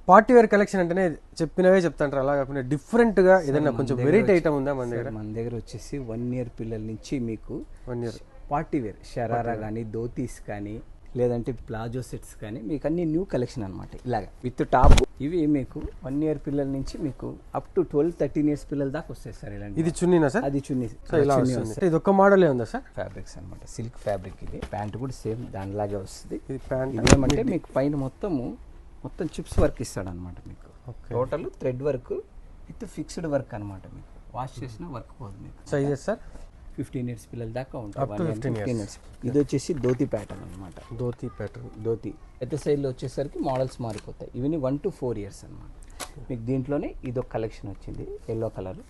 Party wear collection అంటేనే చెప్పినవే చెప్తాంటారు, అలా కాకుండా డిఫరెంట్ గా ఏదైనా కొంచెం వెరైటీ ఐటమ్ ఉందా మన దగ్గర? మన దగ్గర వచ్చేసి 1 year పిల్లల నుంచి మీకు 1 year పార్టీ వేర్ షరారా కానీ, ధోతీస్ కానీ, లేదంటే ప్లాజో సెట్స్ కానీ మీకు అన్ని న్యూ కలెక్షన్ అనమాట. ఇలాగ విత్ టాప్ ఇవి మీకు 1 year పిల్లల నుంచి మీకు అప్ టు 12-13 years పిల్లల దాకా వస్తాయి సార్. ఇలాంటి ఇది చున్నీనా సార్? అది చున్నీ. ఇది ఒక్క మోడలే ఉందా సార్? ఫ్యాబ్రిక్స్ అనమాట, సిల్క్ ఫ్యాబ్రిక్. ఇది ప్యాంట్ కూడా సేమ్ దానిలాగే వస్తుంది. ఇది ప్యాంట్ ఇది ఏమంటే మీకు పైన మొత్తం చిప్స్ వర్క్ ఇస్తాడు అనమాట. మీకు total thread work with fixed work అనమాట. మీకు వాష్ చేసిన వర్క్ పోదు. మీకు సైజెస్ సార్ 15 years పిల్లల దాకా Up ఉంటాయి. to 15 years. ఇది వచ్చేసి ధోతి ప్యాటర్న్ అనమాట. ధోతి ప్యాటర్న్. ధోతి పెద్ద సైడ్లో వచ్చేసరికి మోడల్స్ మారిపోతాయి. ఇవన్నీ 1 to 4 years అనమాట. మీకు దీంట్లోనే ఇదొక కలెక్షన్ వచ్చింది, ఎల్లో కలర్.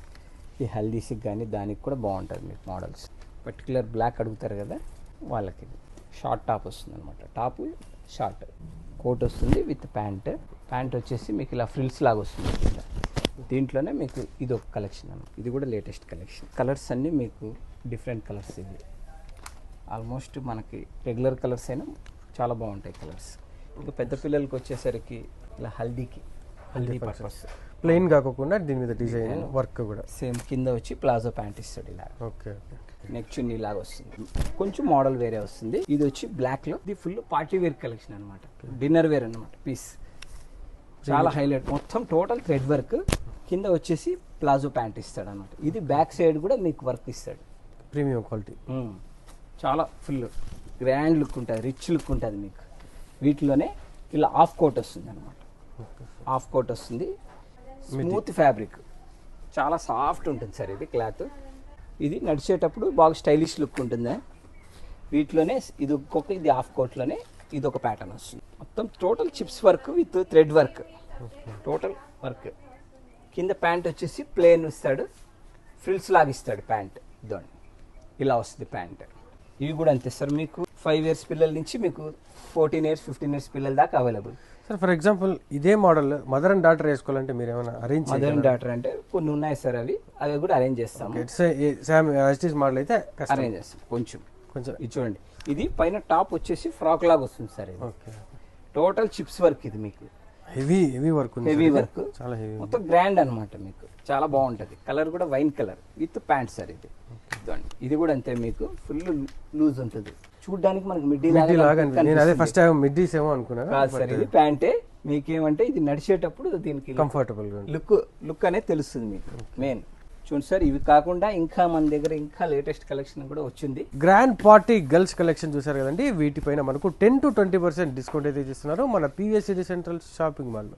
ఈ హల్దీస్కి కానీ దానికి కూడా బాగుంటుంది మీకు మోడల్స్. పర్టికులర్ బ్లాక్ అడుగుతారు కదా వాళ్ళకి. షార్ట్ టాప్ వస్తుంది అనమాట. టాప్ షార్ట్ కోట్ వస్తుంది విత్ ప్యాంట్ వచ్చేసి మీకు ఇలా ఫ్రిల్స్ లాగా వస్తుంది. దీంట్లోనే మీకు ఇది ఒక కలెక్షన్ అన్నమాట. ఇది కూడా లేటెస్ట్ కలెక్షన్. కలర్స్ అన్నీ మీకు డిఫరెంట్ కలర్స్. ఇవి ఆల్మోస్ట్ మనకి రెగ్యులర్ కలర్స్ అయినా చాలా బాగుంటాయి కలర్స్. ఇంకా పెద్ద పిల్లలకి వచ్చేసరికి ఇలా హల్దీ పర్పస్ ప్లెయిన్ కాకుండా దీని మీద డిజైన్ వర్క్ కూడా సేమ్. కింద వచ్చి ప్లాజో ప్యాంట్ ఇస్తాడు ఇలా. ఓకే. నెక్ చున్నీ లాగా వస్తుంది. కొంచెం మోడల్ వేరే వస్తుంది. ఇది వచ్చి బ్లాక్ లో. ఇది ఫుల్ పార్టీ వేర్ కలెక్షన్ అనమాట. డిన్నర్ వేర్ అనమాట పీస్. చాలా హైలైట్. మొత్తం టోటల్ థ్రెడ్ వర్క్. కింద వచ్చేసి ప్లాజో ప్యాంట్ ఇస్తాడు అనమాట. ఇది బ్యాక్ సైడ్ కూడా మీకు వర్క్ ఇస్తాడు. Premium quality. చాలా ఫుల్ గ్రాండ్ లుక్ ఉంటుంది, రిచ్ లుక్ ఉంటుంది మీకు. వీటిలోనే ఇలా హాఫ్ కోట్ వస్తుంది అనమాట. హాఫ్ కోట్ వస్తుంది. స్మూత్ ఫ్యాబ్రిక్, చాలా సాఫ్ట్ ఉంటుంది సార్ ఇది క్లాత్. ఇది నడిచేటప్పుడు బాగా స్టైలిష్ లుక్ ఉంటుంది. వీటిలోనే ఇది ఒక్కొక్క, ఇది హాఫ్ కోట్లోనే ఇది ఒక ప్యాటర్న్ వస్తుంది. మొత్తం total chips work with thread work. Total work. కింద ప్యాంట్ వచ్చేసి ప్లేన్ ఇస్తాడు, ఫ్రిల్స్ లాగా ఇస్తాడు ప్యాంట్. ఇదండి ఇలా వస్తుంది ప్యాంట్. ఇవి కూడా అంతే సార్. మీకు 5 years పిల్లల నుంచి మీకు 14 years 15 years పిల్లల దాకా అవైలబుల్. సార్ ఫర్ ఎగ్జాంపుల్ ఇదే మోడల్ మదర్ అండ్ డాటర్ వేసుకోవాలంటే మీరు ఏమైనా అరేంజ్? మదర్ అండ్ డాటర్ అంటే కొన్ని ఉన్నాయి సార్, అవి కూడా అరేంజ్ చేస్తాము. మోడల్ అయితే అరేంజ్ చేస్తాం. కొంచెం ఇది చూడండి. ఇది పైన టాప్ వచ్చేసి ఫ్రాక్ లాగా వస్తుంది సార్. ఇది టోటల్ చిప్స్ వర్క్. ఇది మీకు హెవీ వర్క్. చాలా హెవీ, మొత్తం గ్రాండ్ అనమాట. మీకు చాలా బాగుంటది. కలర్ కూడా wine colour with pant sir. ఇది కూడా అంతే. మీకు ఫుల్ లూజ్ ఉంటుంది. చూడడానికి మనకి మిడ్డీ లాగా. నేను అదే ఫస్ట్ టైం మిడ్డీస్ ఏమో అనుకున్నా. కాదు సార్, ఇది ప్యాంటే. మీకేమంటే ఇది నడిచేటప్పుడు దీనికి కంఫర్టబుల్ లుక్ అనేది తెలుస్తుంది మీకు. మెయిన్ చూడండి సార్. ఇవి కాకుండా ఇంకా మన దగ్గర ఇంకా లేటెస్ట్ కలెక్షన్ కూడా వచ్చింది. గ్రాండ్ పార్టీ గర్ల్స్ కలెక్షన్ చూసారు కదండి. వీటిపైన మనకు 10 to 20% డిస్కౌంట్ అయితే ఇస్తున్నారు మన PVS city central shopping mall లో.